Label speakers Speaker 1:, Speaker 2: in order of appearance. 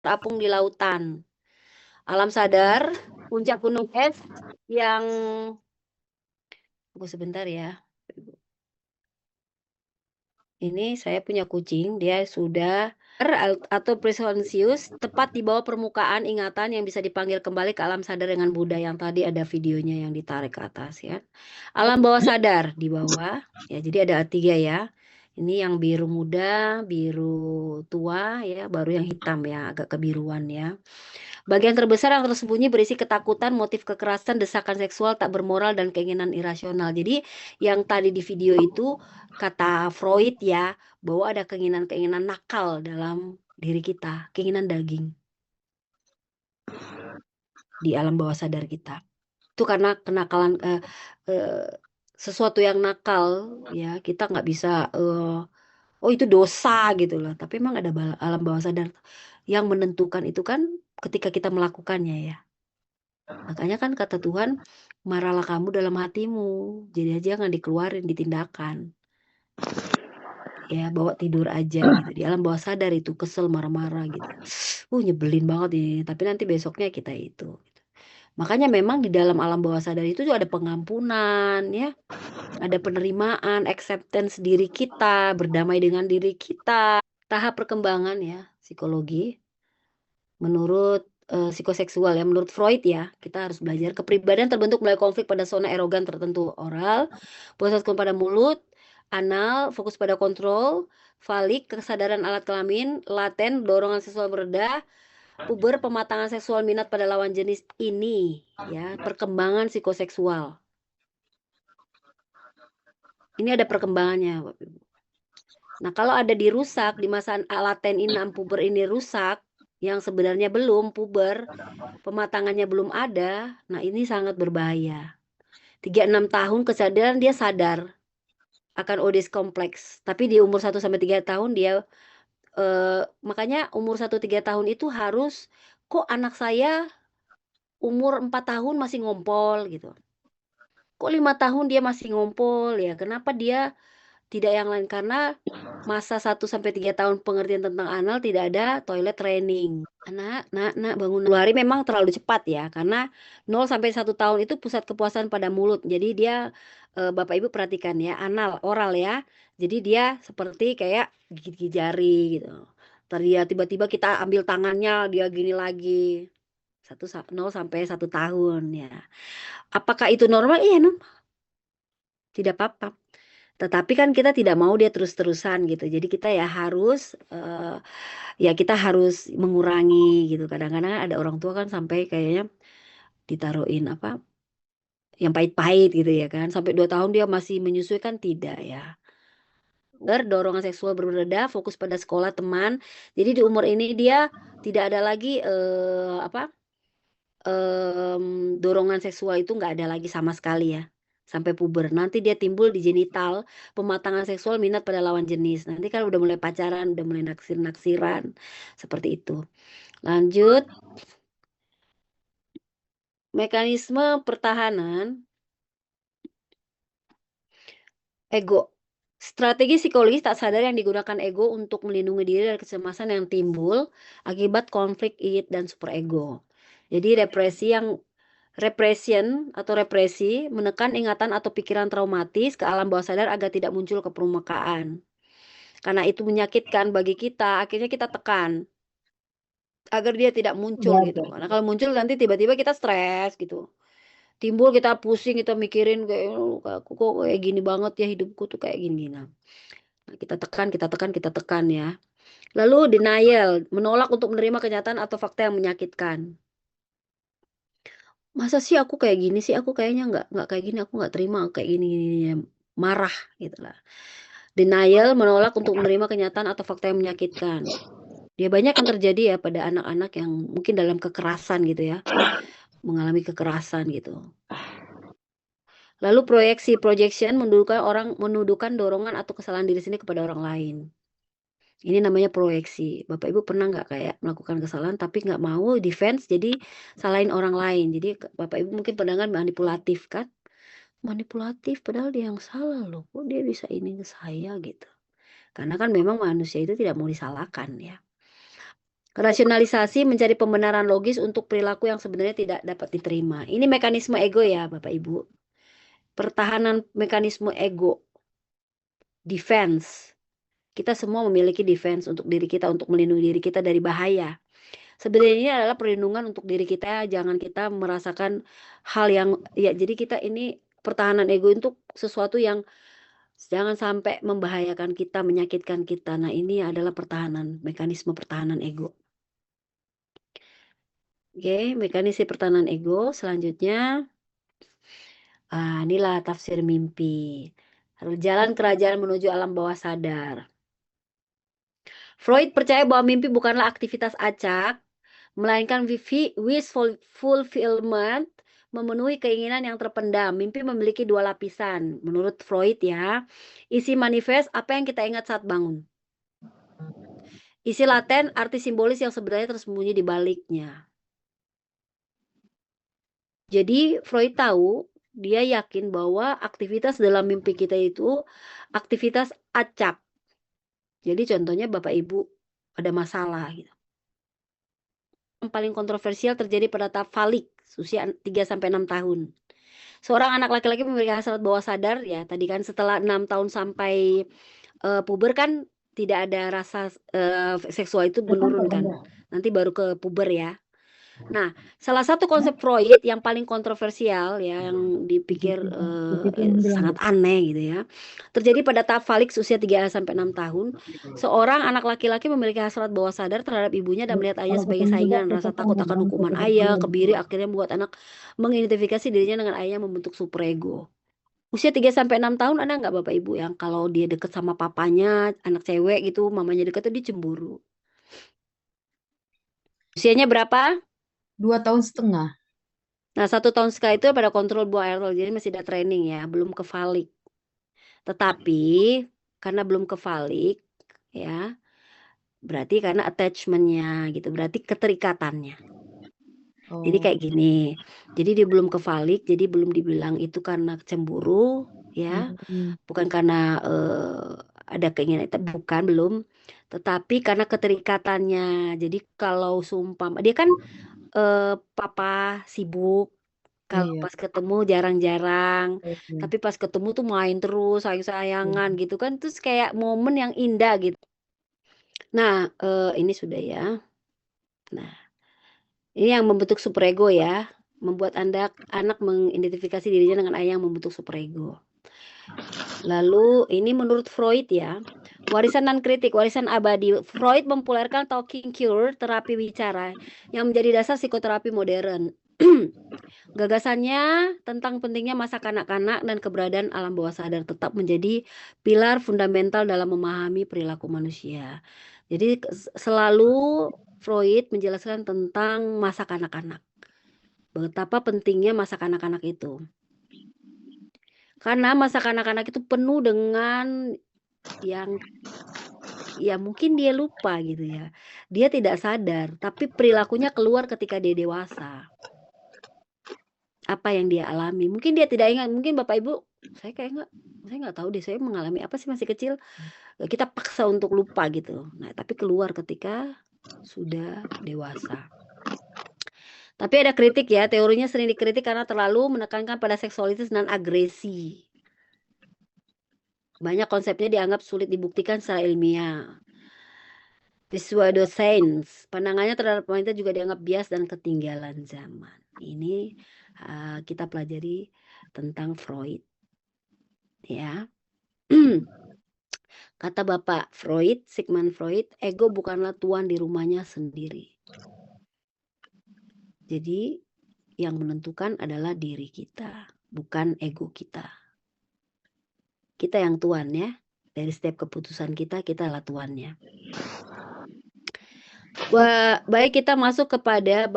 Speaker 1: terapung di lautan. Alam sadar, puncak gunung es yang tunggu sebentar ya. Ini saya punya kucing, dia sudah atau presonsius tepat di bawah permukaan ingatan yang bisa dipanggil kembali ke alam sadar dengan Buddha yang tadi ada videonya yang ditarik ke atas ya. Alam bawah sadar di bawah ya. Jadi ada tiga ya. Ini yang biru muda, biru tua ya, baru yang hitam ya, agak kebiruan ya. Bagian terbesar yang tersembunyi berisi ketakutan, motif kekerasan, desakan seksual tak bermoral, dan keinginan irasional. Jadi yang tadi di video itu kata Freud ya, bahwa ada keinginan-keinginan nakal dalam diri kita, keinginan daging di alam bawah sadar kita. Itu karena kenakalan sesuatu yang nakal ya, kita nggak bisa oh itu dosa gitu loh. Tapi emang ada alam bawah sadar yang menentukan itu kan ketika kita melakukannya ya. Makanya kan kata Tuhan, marahlah kamu dalam hatimu. Jadi aja jangan dikeluarin di tindakan. Ya, bawa tidur aja gitu. Di alam bawah sadar itu kesel marah-marah gitu. Nyebelin banget ini. Tapi nanti besoknya kita itu. Makanya memang di dalam alam bawah sadar itu juga ada pengampunan ya. Ada penerimaan, acceptance diri kita, berdamai dengan diri kita. Tahap perkembangan ya, psikologi. Menurut psikoseksual ya, menurut Freud ya, kita harus belajar kepribadian terbentuk melalui konflik pada zona erogan tertentu, oral, pusat pada mulut, anal, fokus pada kontrol, falik, kesadaran alat kelamin, laten, dorongan seksual beredah, puber, pematangan seksual minat pada lawan jenis ini, ya, perkembangan psikoseksual. Ini ada perkembangannya, Bapak Ibu. Nah, kalau ada dirusak di masa laten ini, puber ini rusak, yang sebenarnya belum puber, pematangannya belum ada, nah ini sangat berbahaya. 3-6 tahun kesadaran dia sadar akan Oedipus kompleks. Tapi di umur 1-3 tahun dia makanya umur 1-3 tahun itu harus kok anak saya umur 4 tahun masih ngompol gitu. Kok 5 tahun dia masih ngompol ya? Kenapa dia tidak yang lain? Karena masa 1-3 tahun pengertian tentang anal tidak ada toilet training. Nak, bangun 2 hari memang terlalu cepat ya, karena 0-1 tahun itu pusat kepuasan pada mulut. Jadi dia, Bapak Ibu perhatikan ya, anal, oral ya. Jadi dia seperti kayak gigit-gigit jari gitu. Dia tiba-tiba kita ambil tangannya, dia gini lagi. 0-1 tahun ya. Apakah itu normal? Iya normal, tidak apa-apa. Tetapi kan kita tidak mau dia terus-terusan gitu. Jadi kita ya harus, ya kita harus mengurangi gitu. Kadang-kadang ada orang tua kan sampai kayaknya ditaruhin apa, yang pahit-pahit gitu ya kan. Sampai 2 tahun dia masih menyusui kan tidak ya. Dorongan seksual berbeda, fokus pada sekolah, teman. Jadi di umur ini dia tidak ada lagi, dorongan seksual itu nggak ada lagi sama sekali ya. Sampai puber. Nanti dia timbul di genital, pematangan seksual minat pada lawan jenis. Nanti kan udah mulai pacaran, udah mulai naksir-naksiran. Seperti itu. Lanjut, mekanisme pertahanan ego. Strategi psikologis tak sadar yang digunakan ego untuk melindungi diri dari kecemasan yang timbul akibat konflik id dan superego. Jadi represi menekan ingatan atau pikiran traumatis ke alam bawah sadar agar tidak muncul ke permukaan. Karena itu menyakitkan bagi kita, akhirnya kita tekan agar dia tidak muncul
Speaker 2: Iya,
Speaker 1: gitu.
Speaker 2: betul.
Speaker 1: Karena kalau muncul nanti tiba-tiba kita stres gitu. Timbul kita pusing, kita mikirin kayak, aku kok kayak gini banget ya hidupku tuh kayak gini." Nah, kita tekan kita tekan kita tekan ya. Lalu denial, menolak untuk menerima kenyataan atau fakta yang menyakitkan. "Masa sih aku kayak gini sih? Aku kayaknya nggak kayak gini, aku nggak terima kayak gini gini gini." Marah gitulah. Denial, menolak untuk menerima kenyataan atau fakta yang menyakitkan. Dia banyak yang terjadi ya pada anak-anak yang mungkin dalam kekerasan gitu ya, mengalami kekerasan gitu. Lalu projection menuduhkan dorongan atau kesalahan diri sendiri kepada orang lain. Ini namanya proyeksi. Bapak Ibu pernah nggak kayak melakukan kesalahan tapi nggak mau defense jadi salahin orang lain. Jadi Bapak Ibu mungkin pernah kan manipulatif kan? Manipulatif padahal dia yang salah loh. Kok dia bisa ini ke saya gitu. Karena kan memang manusia itu tidak mau disalahkan ya. Rasionalisasi mencari pembenaran logis untuk perilaku yang sebenarnya tidak dapat diterima. Ini mekanisme ego ya, Bapak Ibu. Pertahanan mekanisme ego. Defense. Kita semua memiliki defense untuk diri kita, untuk melindungi diri kita dari bahaya. Sebenarnya ini adalah perlindungan untuk diri kita, jangan kita merasakan hal yang, ya jadi kita ini pertahanan ego untuk sesuatu yang jangan sampai membahayakan kita, menyakitkan kita. Nah ini adalah pertahanan, mekanisme pertahanan ego. Oke, mekanisme pertahanan ego. Selanjutnya, inilah tafsir mimpi. Jalan kerajaan menuju alam bawah sadar. Freud percaya bahwa mimpi bukanlah aktivitas acak, melainkan wish fulfillment, memenuhi keinginan yang terpendam. Mimpi memiliki dua lapisan. Menurut Freud ya, isi manifest apa yang kita ingat saat bangun. Isi laten, arti simbolis yang sebenarnya tersembunyi di baliknya. Jadi Freud tahu, dia yakin bahwa aktivitas dalam mimpi kita itu aktivitas acak. Jadi contohnya Bapak Ibu ada masalah gitu. Yang paling kontroversial terjadi pada tahap falik, usia 3-6 tahun. Seorang anak laki-laki memiliki hasrat bawah sadar ya, tadi kan setelah 6 tahun sampai puber kan tidak ada rasa seksual itu menurun kan. Nanti baru ke puber ya. Nah, salah satu konsep Freud yang paling kontroversial ya, yang dipikir sangat aneh gitu ya, terjadi pada tahap falik usia 3-6 tahun. Seorang anak laki-laki memiliki hasrat bawah sadar terhadap ibunya dan melihat ayahnya sebagai saingan. Rasa takut akan hukuman ayah, kebiri akhirnya membuat anak mengidentifikasi dirinya dengan ayah, membentuk superego. Usia 3-6 tahun ada nggak Bapak Ibu yang kalau dia deket sama papanya, anak cewek gitu, mamanya deket tuh dia cemburu. Usianya berapa?
Speaker 2: 2 tahun setengah.
Speaker 1: Nah, 1 tahun sekali itu pada kontrol buang air, jadi masih ada training ya, belum ke falik. Tetapi karena belum ke falik ya, berarti karena attachment-nya gitu, berarti keterikatannya. Jadi kayak gini, jadi dia belum ke falik, jadi belum dibilang itu karena cemburu ya, bukan karena ada keinginan, bukan, belum, tetapi karena keterikatannya. Jadi kalau sumpah dia kan papa sibuk, kalau
Speaker 2: Iya.
Speaker 1: pas ketemu jarang-jarang,
Speaker 2: Oke.
Speaker 1: tapi pas ketemu tuh main terus, sayang-sayangan gitu kan, terus kayak momen yang indah gitu. Nah, ini sudah ya. Nah, ini yang membentuk superego ya, membuat anak mengidentifikasi dirinya dengan ayah yang membentuk superego. Lalu ini menurut Freud ya, warisan non kritik, warisan abadi. Freud mempopulerkan talking cure, terapi bicara, yang menjadi dasar psikoterapi modern. Gagasannya tentang pentingnya masa kanak-kanak dan keberadaan alam bawah sadar tetap menjadi pilar fundamental dalam memahami perilaku manusia. Jadi selalu Freud menjelaskan tentang masa kanak-kanak. Betapa pentingnya masa kanak-kanak itu. Karena masa kanak-kanak itu penuh dengan yang ya mungkin dia lupa gitu ya. Dia tidak sadar, tapi perilakunya keluar ketika dia dewasa. Apa yang dia alami. Mungkin dia tidak ingat, mungkin Bapak Ibu, saya nggak tahu deh, saya mengalami apa sih masih kecil, kita paksa untuk lupa gitu. Nah, tapi keluar ketika sudah dewasa. Tapi ada kritik ya, teorinya sering dikritik karena terlalu menekankan pada seksualitas dan agresi. Banyak konsepnya dianggap sulit dibuktikan secara ilmiah. Pseudoscience, pandangannya terhadap wanita juga dianggap bias dan ketinggalan zaman. Ini kita pelajari tentang Freud. Ya. Kata Bapak Freud, Sigmund Freud, ego bukanlah tuan di rumahnya sendiri. Jadi yang menentukan adalah diri kita, bukan ego kita. Kita yang tuan ya. Dari setiap keputusan kita adalah tuannya. Baik, kita masuk kepada